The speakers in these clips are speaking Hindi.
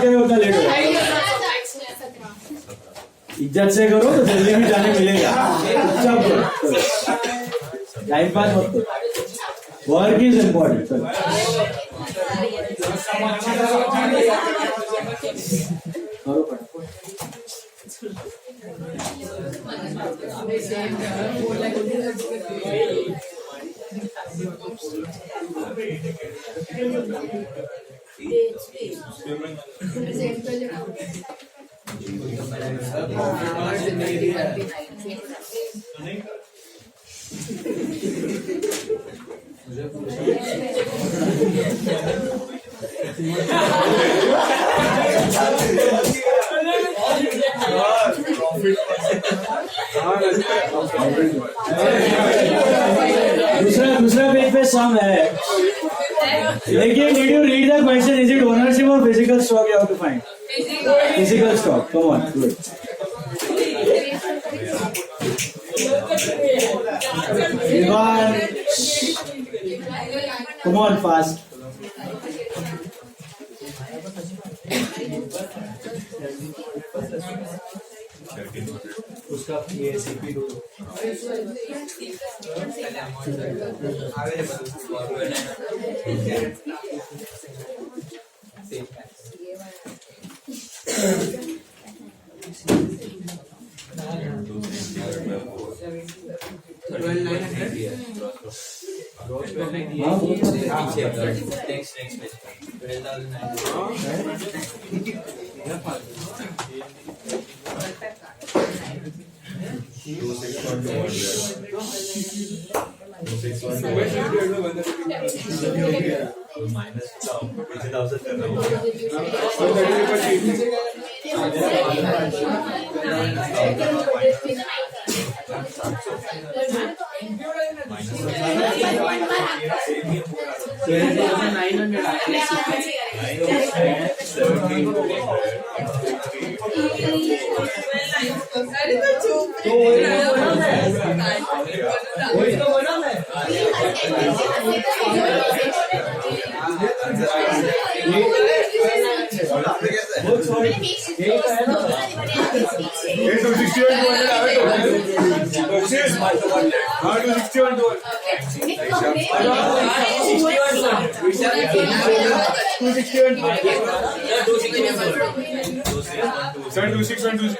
करे उतना लेट हो। इज्जत से करो तो जल्दी भी जाने मिलेगा। अच्छा टाइम पास मत करो, वर्क इज इम्पोर्टेंट। दूसरा पेज पे सम है, देखिए did you read the question? Is it ownership or physical stock you have to find? Physical stock. Come on, do it. Ivan, come on, fast. उसका ACP दो।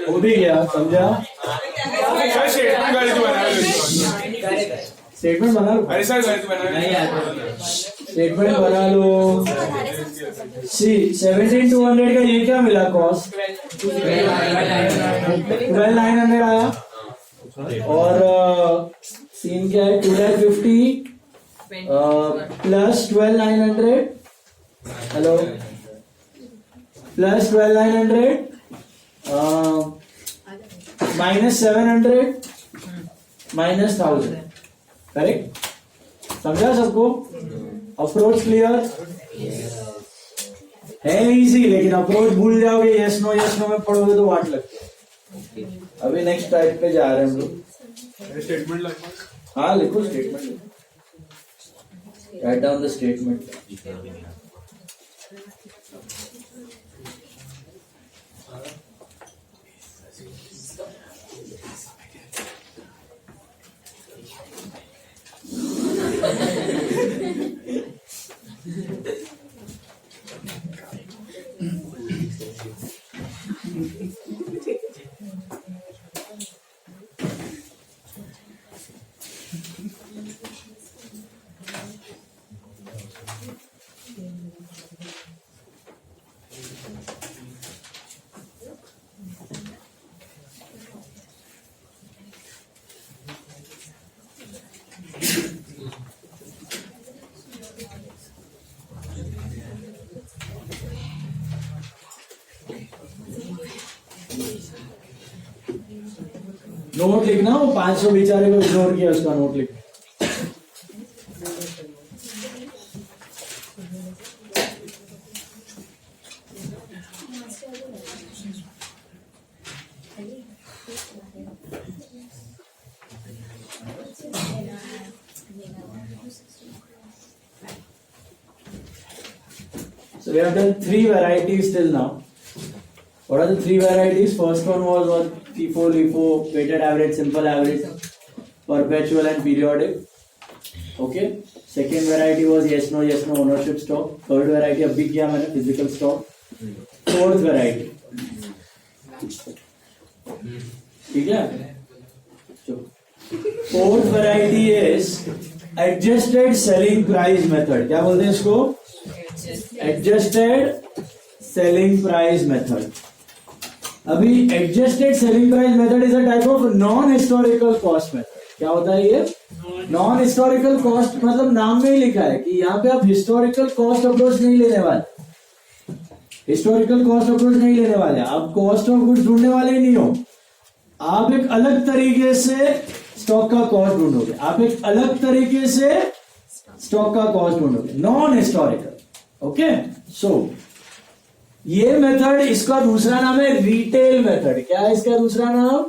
हो भी गया, समझा? स्टेटमेंट बना लो। स्टेटमेंट बना लो। सी 17,200 का ये क्या मिला कॉस्ट? 12,900 आया। और सीन क्या है? 2,50 plus 12,900 hello plus 12,900 minus 700 minus 1,000। Correct? समझा सबको? अप्रोच क्लियर है? इजी, लेकिन अप्रोच भूल जाओगे, यस नो में पढ़ोगे तो वाट लगती है। अभी नेक्स्ट टाइप पे जा रहे हैं हम लोग। स्टेटमेंट हाँ लिखो, statement write down the statement. Note लिखना, वो 500 बेचारे को इग्नोर किया, उसका नोट लिख। So we have done 3 varieties till now. What are the three varieties? First one was what? FIFO, LIFO, weighted average, simple average, perpetual and periodic. Okay. Second variety was yes no ownership stock. Third variety अभी किया मैंने physical stock. Fourth variety. ठीक है? Fourth variety is adjusted selling price method. क्या बोलते हैं इसको? Adjusted selling price method. अभी adjusted selling price method is a type of non-historical cost method. क्या होता है ये? नॉन हिस्टोरिकल कॉस्ट, मतलब नाम में ही लिखा है कि यहाँ पे आप हिस्टोरिकल कॉस्ट अप्रोच नहीं लेने वाले, हिस्टोरिकल कॉस्ट अप्रोच नहीं लेने वाले, आप कॉस्ट ऑफ गुड्स ढूंढने वाले ही नहीं हो, आप एक अलग तरीके से स्टॉक का कॉस्ट ढूंढोगे, आप एक अलग तरीके से स्टॉक का कॉस्ट ढूंढोगे, नॉन हिस्टोरिकल। ओके, सो ये मेथड, इसका दूसरा नाम है रिटेल मेथड। क्या है इसका दूसरा नाम?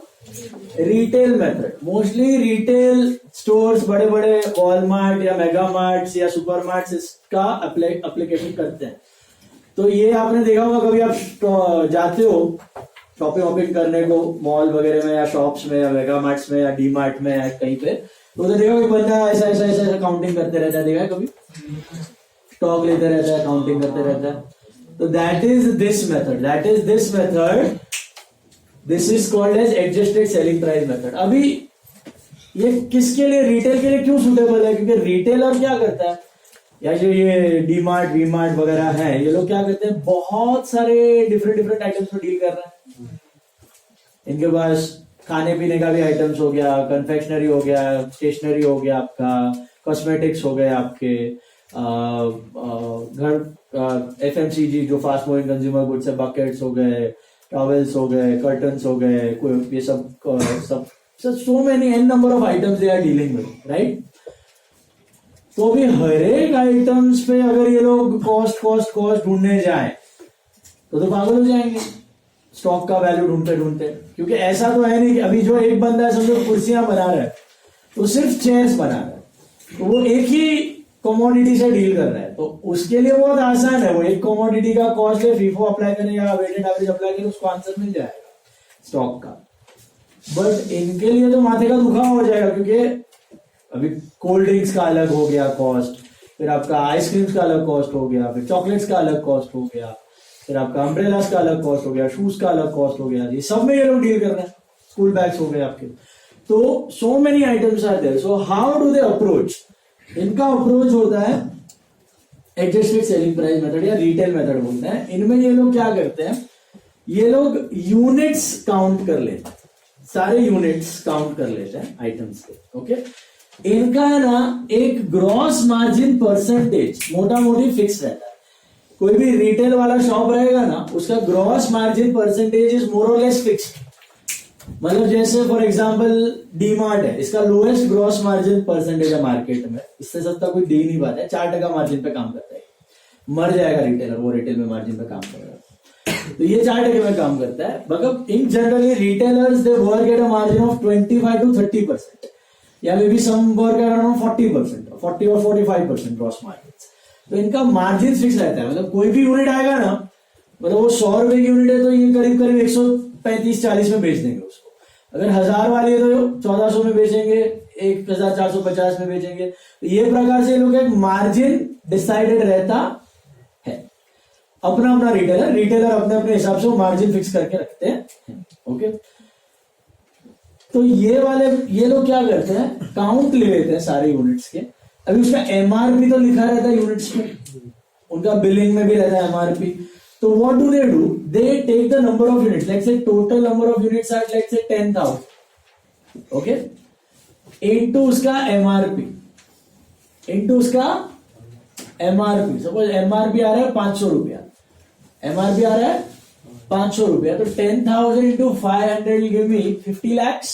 Retail method. Mostly retail stores, बड़े बड़े वॉलमार्ट या मेगा मार्ट या सुपर मार्ट इसका एप्लीकेशन करते हैं। तो ये आपने देखा होगा, कभी आप जाते हो शॉपिंग वॉपिंग करने को मॉल वगैरह में या शॉप्स में या मेगा मार्ट्स में या डी मार्ट में या कहीं पे, तो उधर देखा कोई बंदा ऐसा ऐसा ऐसा ऐसा काउंटिंग करते रहता है, देखा है कभी? स्टॉक लेते रहता है, काउंटिंग करते रहता है। तो that is this method, this is called as adjusted selling price method. अभी ये किसके लिए, रिटेल के लिए क्यों सुटेबल है? क्योंकि रिटेलर क्या करता है, या जो ये डी मार्ट वी मार्ट वगैरह है, ये लोग क्या करते हैं, बहुत सारे डिफरेंट आइटम्स को डील कर रहे हैं। इनके पास खाने पीने का भी आइटम्स हो गया, कन्फेक्शनरी हो गया, स्टेशनरी हो गया, आपका कॉस्मेटिक्स हो गए, आपके घर FMCG जो फास्ट मूविंग कंज्यूमर गुड्स है, बकेट्स हो गए, टॉवेल्स हो गए, कर्टन्स हो गए, ये सब so many n number of items they are dealing with, right? तो अभी हर एक आइटम्स पे अगर ये लोग कॉस्ट ढूंढने जाएं तो पागल हो जाएंगे स्टॉक का वैल्यू ढूंढते, क्योंकि ऐसा तो है नहीं कि अभी जो एक बंदा है समझो कुर्सियां बना रहा है, तो सिर्फ चेयर्स बना रहा है, तो वो एक ही कमोडिटी से डील कर रहा है, तो उसके लिए बहुत आसान है, वो एक कमोडिटी का कॉस्ट है, फीफो अप्लाई करें या वेटेड एवरेज अप्लाई करें, उसको आंसर मिल जाएगा स्टॉक का। बट इनके लिए तो माथे का दुखा हो जाएगा, क्योंकि अभी कोल्ड ड्रिंक्स का अलग हो गया कॉस्ट, फिर आपका आइसक्रीम्स का अलग कॉस्ट हो गया, फिर चॉकलेट्स का अलग कॉस्ट हो गया, फिर आपका अम्ब्रेलास का अलग कॉस्ट हो गया, शूज का अलग कॉस्ट हो गया, ये सब में ये लोग डील कर रहे हैं, स्कूल बैग्स हो गए आपके। तो so many items are there, so how do they approach? इनका अप्रोच होता है एडजस्टेड सेलिंग प्राइस मेथड या रिटेल मेथड बोलते हैं। इनमें ये लोग क्या करते हैं, ये लोग यूनिट्स काउंट कर लेते हैं, सारे यूनिट्स काउंट कर लेते हैं आइटम्स के। ओके, इनका ना एक ग्रॉस मार्जिन परसेंटेज मोटा मोटी फिक्स रहता है। कोई भी रिटेल वाला शॉप रहेगा ना, उसका gross margin percentage is more और लेस फिक्स्ड। मतलब जैसे फॉर एग्जांपल डी मार्ट है, इसका लोएस्ट ग्रॉस मार्जिन परसेंटेज है मार्केट में, इससे सस्ता कोई दे ही नहीं पाता है, 4% मार्जिन पे काम करता है, मर जाएगा रिटेलर, वो रिटेल में मार्जिन पे काम करेगा, तो ये 4% में काम करता है। मतलब in generally retailers they work at a margin of 25 to 30%, या maybe some work at around 40%, 40 और 45% ग्रॉस मार्जिन। तो इनका मार्जिन फिक्स रहता है, मतलब कोई भी यूनिट आएगा ना, मतलब वो 100 रुपए की यूनिट है तो ये करीब 135-40 में बेच देंगे उसको। अगर 1000 वाली है तो 1400 में बेचेंगे, 1450 में बेचेंगे। तो ये प्रकार से लोग एक मार्जिन डिसाइडेड रहता है। अपना रिटेलर अपने हिसाब से मार्जिन फिक्स करके रखते हैं। ओके, तो ये लोग क्या करते हैं, काउंट ले लेते हैं सारे यूनिट्स के। अभी उसका एमआरपी तो लिखा रहता है यूनिट्स में, उनका बिलिंग में भी रहता है एमआरपी। तो what do? They take the number of units. Let's say total number of units are let's say 10,000. Okay? Into उसका MRP. Suppose MRP आ रहा है 500 रुपया, MRP आ रहा है 500 रुपया, तो 10,000 into 500 will give me 50 lakhs.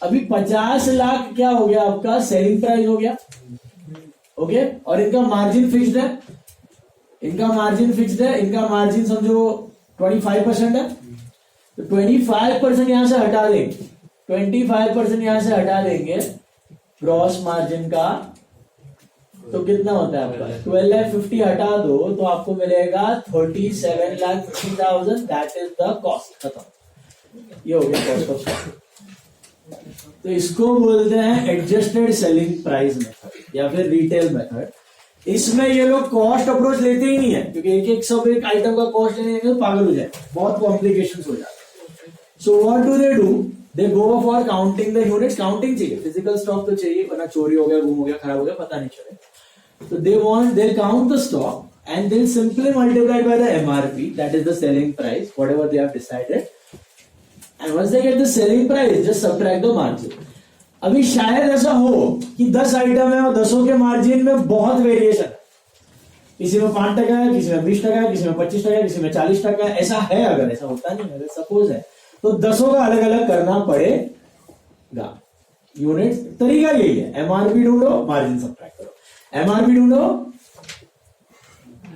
अभी 50 लाख क्या हो गया आपका सेलिंग प्राइस हो गया। ओके, और इनका मार्जिन फिक्स्ड है, इनका मार्जिन समझो 25% है, तो 25% यहां से हटा देंगे, 25% यहां से हटा देंगे, ग्रॉस मार्जिन का तो कितना होता है आपका 12,50,000 हटा दो तो आपको मिलेगा 37,50,000. That is the cost. खत्म. ये हो गया कॉस्ट ऑफ स्टॉक. तो इसको बोलते हैं एडजस्टेड सेलिंग प्राइस मेथड या फिर रिटेल मेथड. इसमें ये लोग कॉस्ट अप्रोच लेते ही नहीं है, क्योंकि सब एक आइटम का कॉस्ट लेने तो पागल हो जाए, बहुत कॉम्प्लिकेशंस हो जाते हैं. So what do they do? They go for counting the units. Counting चाहिए, फिजिकल स्टॉक तो चाहिए, वरना चोरी हो गया, गुम हो गया, खराब हो गया, पता नहीं चले. So they count the stock and they'll simply multiply by the MRP, that is the selling price, whatever they have decided. And once they get the selling price, just subtract the margin. अभी शायद ऐसा हो कि 10 आइटम है और 10 के मार्जिन में बहुत वेरिएशन है. किसी में 5% है, किसी में 20% है, किसी में 25% है, किसी में 40% है. ऐसा है, अगर ऐसा होता नहीं, अगर सपोज है तो 10 का अलग अलग करना पड़ेगा. यूनिट तरीका यही है. एमआरपी ढूंढो, मार्जिन सब्ट्रैक्ट करो. एमआरपी ढूंढो,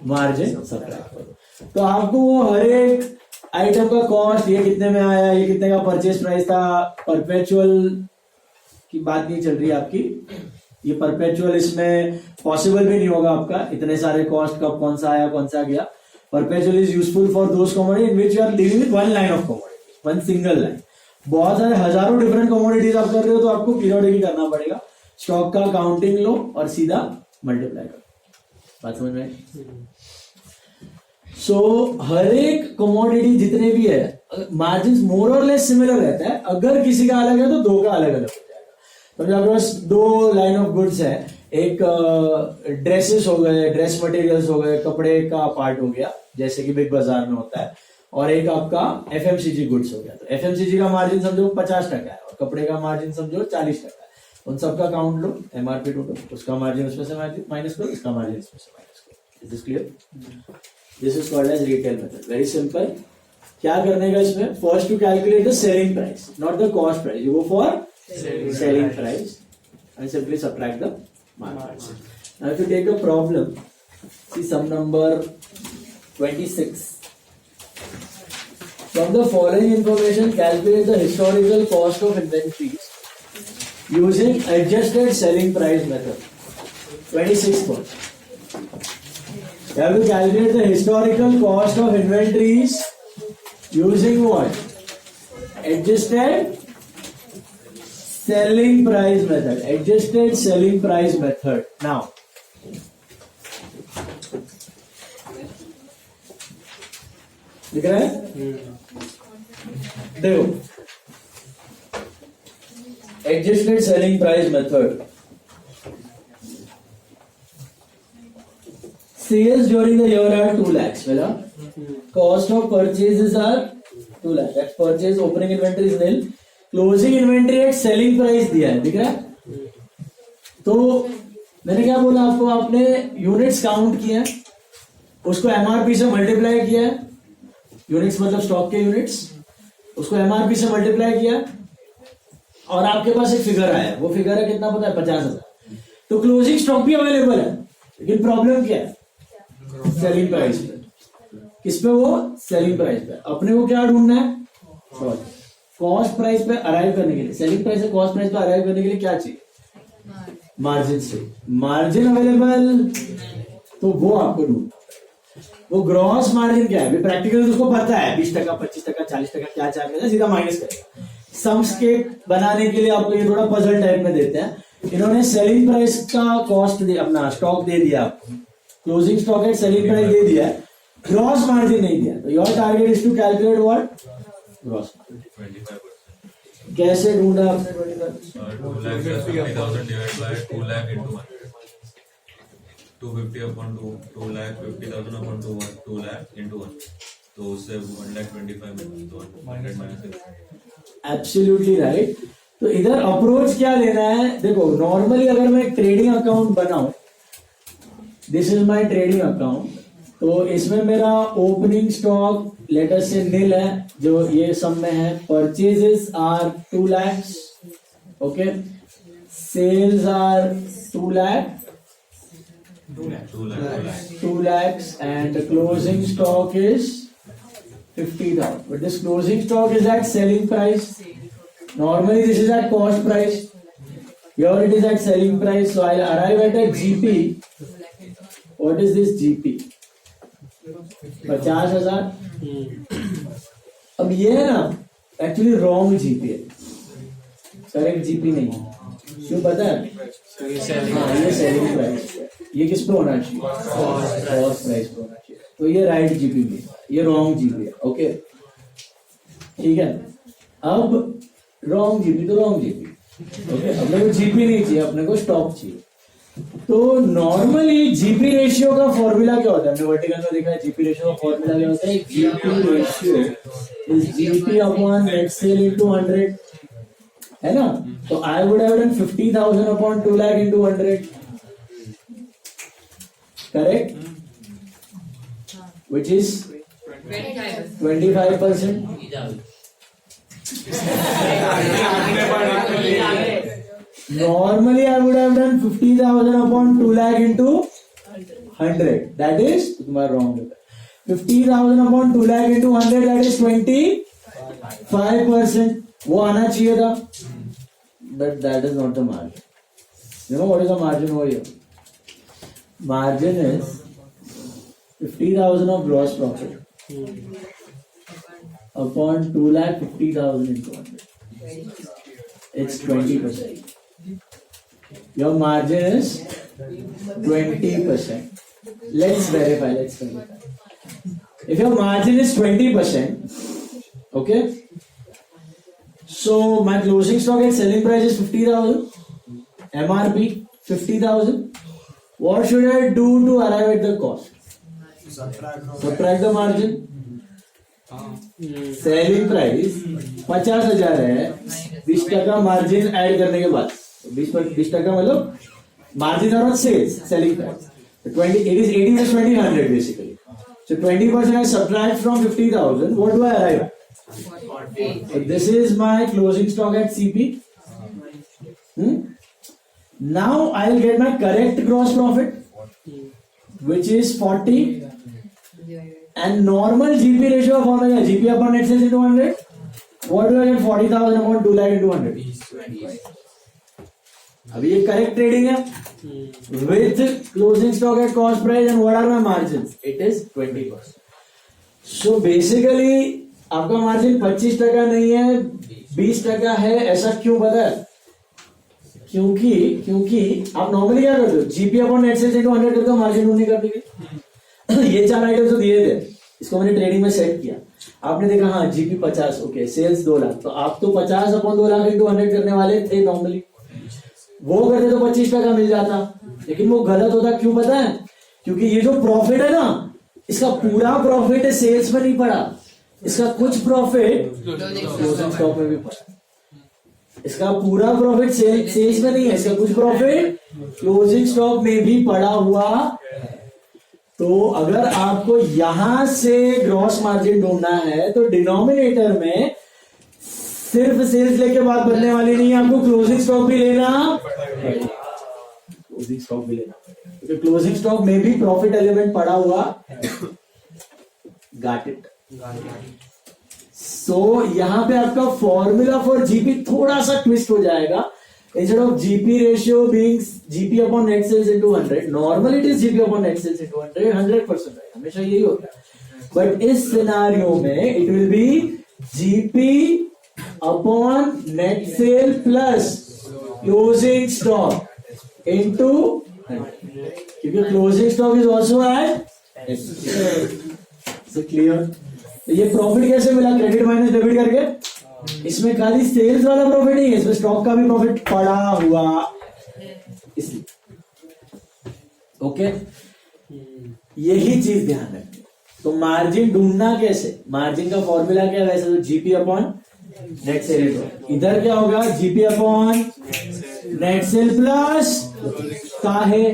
मार्जिन सब्ट्रैक्ट करो. तो आपको वो हर एक आइटम का कॉस्ट, ये कितने में आया, ये कितने का परचेज प्राइस था. परपेचुअल की बात नहीं चल रही आपकी. ये परपेचुअल इसमें पॉसिबल भी नहीं होगा आपका. इतने सारे कॉस्ट कब कौन सा आया, कौन सा गया. Perpetual is useful for those commodity in which you are dealing with one line of commodity, one single line. बहुत सारे हजारों डिफरेंट कमोडिटीज आप कर रहे हो तो आपको पीरियोडिक ही करना पड़ेगा. स्टॉक का काउंटिंग लो और सीधा मल्टीप्लाई करो. बात समझ में? सो हर एक कमोडिटी जितने भी है, मार्जिन मोर और लेस सिमिलर रहता है. अगर किसी का अलग है तो दो का अलग अलग हो जाएगा. तो आपके पास दो लाइन ऑफ गुड्स है. एक ड्रेसेस हो गए, ड्रेस मटेरियल्स हो गए, कपड़े का पार्ट हो गया जैसे कि बिग बाजार में होता है, और एक आपका एफएमसीजी गुड्स हो गया. तो एफएमसीजी का मार्जिन समझो 50% है और कपड़े का मार्जिन समझो 40% है. उन सबका काउंट लो, एमआरपी ढूंढो, उसका मार्जिन उसमें से माइनस करो, इसका मार्जिन इसमें से माइनस करो. Is this clear? This is called as retail method. Very simple. क्या करने का इसमें? First to calculate the selling price, not the cost price. You go for selling price and simply subtract the margin. Now if you take a problem, see sum number 26. From the following information, calculate the historical cost of inventories using adjusted selling price method. 26 point. You have to calculate the historical cost of inventories using what? Adjusted selling price method. Adjusted selling price method. Now, दिख रहा है? देखो, adjusted selling price method. Sales during the year are 2 lakhs. Well, cost of purchases are 2 lakhs. That's purchase. Opening inventory is nil. Closing inventory at selling price दिया है, दिख रहा है? तो मैंने क्या बोला आपको, आपने यूनिट्स काउंट किया, उसको एमआरपी से मल्टीप्लाई किया. यूनिट्स मतलब स्टॉक के यूनिट्स, उसको एमआरपी से मल्टीप्लाई किया और आपके पास एक फिगर आया. वो फिगर है कितना पता है? 50,000. तो क्लोजिंग स्टॉक भी अवेलेबल है, लेकिन प्रॉब्लम क्या है? सेलिंग प्राइस पे. किस पे? वो सेलिंग प्राइस पे. अपने को क्या ढूंढना है? कॉस्ट प्राइस पे अराइव करने के लिए, सेलिंग प्राइस से कॉस्ट प्राइस पे अराइव करने के लिए क्या चाहिए? मार्जिन चाहिए. मार्जिन अवेलेबल, तो वो आपको ढूंढना. वो ग्रॉस मार्जिन क्या है? प्रैक्टिकल उसको पता है 20%, 25%, 40% क्या चाहिए, सीधा माइनस करेगा. सम्स के बनाने के लिए आपको ये थोड़ा पजल टाइप में देते हैं. इन्होंने सेलिंग प्राइस का कॉस्ट अपना स्टॉक दे दिया आपको, closing stock at selling price दे दिया, ग्रॉस मार्जिन नहीं दिया. तो your target is to calculate what? Gross margin. 25%. कैसे ढूंढा आपने? 25,000 divided by 2 lakh into 1. 250 upon 2 lakh 50,000 upon 2 lakh into 1. तो उससे 1,25,000 तो 100 minus. Absolutely right. तो इधर अप्रोच क्या लेना है? देखो, नॉर्मली अगर मैं ट्रेडिंग अकाउंट बनाऊं, this is my trading account, तो इसमें मेरा ओपनिंग स्टॉक लेटर से नील है, जो ये सब में है. Purchases are 2 lakhs. Okay, sales are 2 lakh. 2 lakhs and the closing stock is 50,000. But this closing stock is at selling price. Normally this is at cost price. Here it is at selling price, so I'll arrive at a GP. What is this GP? 50,000. अब ये है ना एक्चुअली रॉन्ग जीपी है, करेक्ट जीपी नहीं। क्यों पता है? हाँ, ये सेलिंग प्राइस, ये किस पे होना चाहिए? कॉस्ट प्राइस पे होना चाहिए। तो ये राइट जीपी भी, ये रॉन्ग जीपी है। ओके ठीक है, अब रॉन्ग जीपी तो रॉन्ग जीपी। ओके, अपने को जीपी नहीं चाहिए, अपने को स्टॉक चाहिए। तो नॉर्मली जीपी रेशियो का फॉर्मूला क्या होता है? हमने वर्टिकल में देखा है जीपी रेशियो का फॉर्मूला क्या होता है? GP ratio is GP upon net cell into 100, है ना? तो I would have done 50,000 upon 2 lakh into 100, correct, which is 25%. Normally I would have done 50,000 upon 2 lakh into 100. That is, तुम्हारा wrong है. 50,000 upon 2 lakh into 100, that is 25%. वो आना चाहिए था, but that is not the margin. You know what is the margin over here? Margin is 50,000 of gross profit upon 2,50,000 into 100. It's 20%. Your margin is 20%. Let's verify. If your margin is 20%, okay, so my closing stock at selling price is 50,000, MRP 50,000. What should I do to arrive at the cost? Subtract the margin. Selling price 50,000 है, 20% मार्जिन ऐड करने के बाद 20% मतलब मार्जिन और sales selling price 20, it is 80 plus 20, 100 basically. So 20% I subtract from 50,000. What do I arrive at? 40. So this is my closing stock at CP. Now I'll get my correct gross profit, which is 40. And normal GP ratio of formula GP upon net sales into 100. What do I get? 40,000 upon 2 lakh into 100. अभी ये करेक्ट ट्रेडिंग है with closing stock at cost price and what are my margins? It is 20%. So basically आपका मार्जिन 25% नहीं है, 20% है। ऐसा क्यों पता है? क्योंकि आप नॉर्मली क्या करते हो? GP upon net sales into 100 करते हो, मार्जिन नहीं कर देंगे। ये 4 आइटम तो दिए थे, इसको मैंने ट्रेडिंग में सेट किया। आपने देखा हाँ जीपी 50, ओके, सेल्स 2 लाख, तो आप तो 50 अपॉन 2 लाख इंटू 100 करने वाले थे नॉर्मली। वो करते तो 25% मिल जाता, लेकिन वो गलत होता। क्यों पता है? क्योंकि ये जो प्रॉफिट है ना, इसका पूरा प्रॉफिट सेल्स में नहीं पड़ा, इसका कुछ प्रॉफिट क्लोजिंग स्टॉक में भी पड़ा। इसका पूरा प्रॉफिट सेल्स में नहीं है, इसका कुछ प्रॉफिट क्लोजिंग स्टॉक में भी पड़ा हुआ। तो अगर आपको यहां से ग्रॉस मार्जिन ढूंढना है तो डिनोमिनेटर में सिर्फ सेल्स लेके बात बनने वाली नहीं है, आपको क्लोजिंग स्टॉक भी लेना, क्योंकि क्लोजिंग स्टॉक में भी प्रॉफिट एलिमेंट पड़ा हुआ। Got it? सो यहां पे आपका फॉर्मूला फॉर जीपी थोड़ा सा ट्विस्ट हो जाएगा। Instead of GP ratio being GP upon net sales into 100, normally it is GP upon net sales into 100, 100% है, हमेशा यही होता है। But इस सिनारियो में it will be GP upon net sale plus closing stock into 100, क्योंकि closing stock is also at so clear। तो ये प्रॉफिट कैसे मिला? क्रेडिट माइनस डेबिट करके। इसमें खाली सेल्स वाला प्रॉफिट नहीं है, इसमें स्टॉक का भी प्रॉफिट पड़ा हुआ, इसलिए। ओके, यही चीज ध्यान रखनी। तो मार्जिन ढूंढना कैसे? मार्जिन का फॉर्मूला क्या है वैसे? तो जीपी अपॉन नेट सेल। इधर क्या होगा? GP upon net sale plus का है,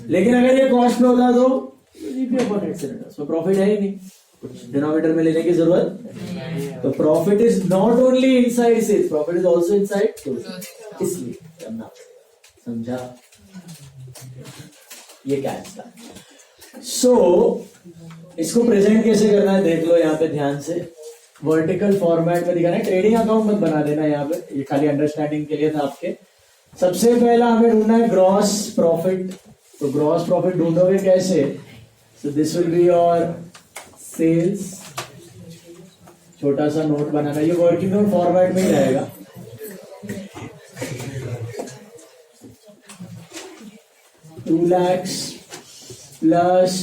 लेकिन अगर ये कॉस्ट पे होता तो जीपी अपॉन नेट सेल, तो प्रॉफिट है ही नहीं, डिनोमिनेटर में लेने की जरूरत। तो profit is not only inside sales, profit is also inside closing, इसलिए करना। समझा? ये क्या है? सो इसको प्रेजेंट कैसे करना है देख लो यहाँ पे ध्यान से। वर्टिकल फॉर्मेट में दिखाना है। ट्रेडिंग अकाउंट मत बना देना यहाँ पे, ये खाली अंडरस्टैंडिंग के लिए था आपके। सबसे पहला हमें ढूंढना है ग्रॉस प्रॉफिट। तो ग्रॉस प्रॉफिट ढूंढोगे कैसे? So this will be your sales. छोटा सा नोट बनाना, ये वर्किंग नोट फॉर्मेट में ही रहेगा। $2 lakhs plus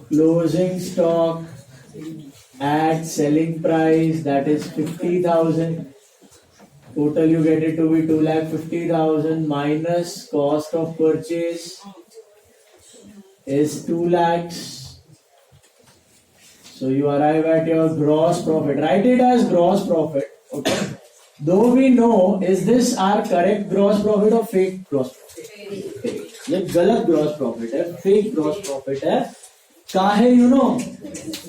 closing stock at selling price, that is 50,000. Total you get it to be 2,50,000 minus cost of purchase is 2 lakhs. So you arrive at your gross profit. Write it as gross profit. Okay. Though we know, is this our correct gross profit or fake gross profit? ये गलत ग्रॉस प्रॉफिट है, फेक ग्रॉस प्रॉफिट है। काहे? You know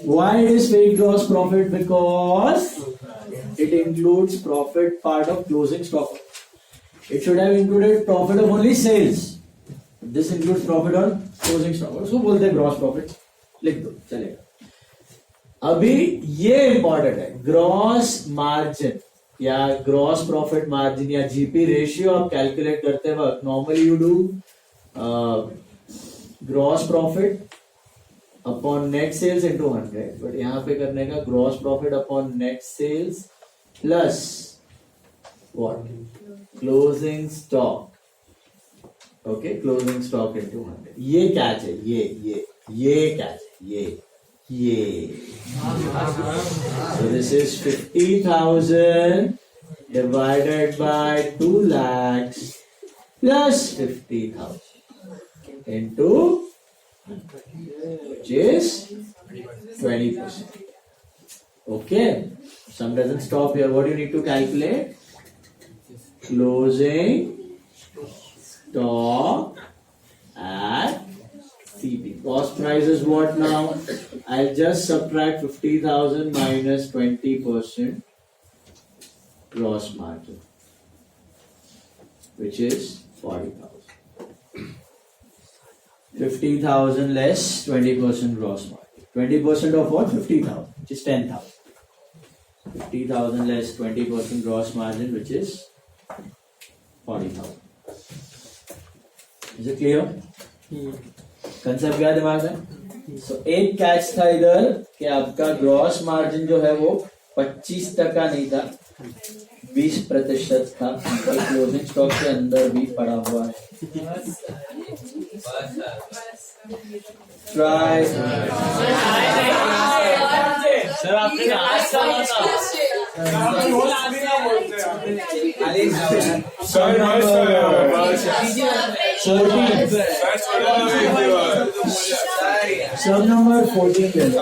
why it is fake gross profit? Because it includes profit part of closing stock. It should have included profit of only sales. This includes profit on closing stock. उसको बोलते हैं ग्रॉस प्रॉफिट। लिख दो, चलेगा। अभी ये इंपॉर्टेंट है, ग्रॉस मार्जिन या ग्रॉस प्रॉफिट मार्जिन या जीपी रेशियो आप कैलकुलेट करते वक्त normally you do gross profit upon net sales into 100, but यहाँ पे करने का gross profit upon net sales plus what? Closing stock. Okay, closing stock into 100। ये कैच है, ये कैच है, ये so this is 50,000 divided by 2 lakhs plus 50,000 into which is 20%. Okay, sum doesn't stop here. What do you need to calculate? Closing stock at CP. Cost price is what now? I'll just subtract 50,000 minus 20% gross margin, which is 40,000. 50,000 less 20% gross margin. 20% of what? 50,000, which is 10,000. 50,000 less 20% gross margin, which is 40,000. Is it clear? Concept क्या दिमाग में? सो एक कैच था इधर कि आपका ग्रॉस मार्जिन जो है वो 25% नहीं था, 20% था। क्लोजिंग स्टॉक के अंदर भी पड़ा हुआ है। ट्राई सर, आपने सब नंबर 14 ले लो।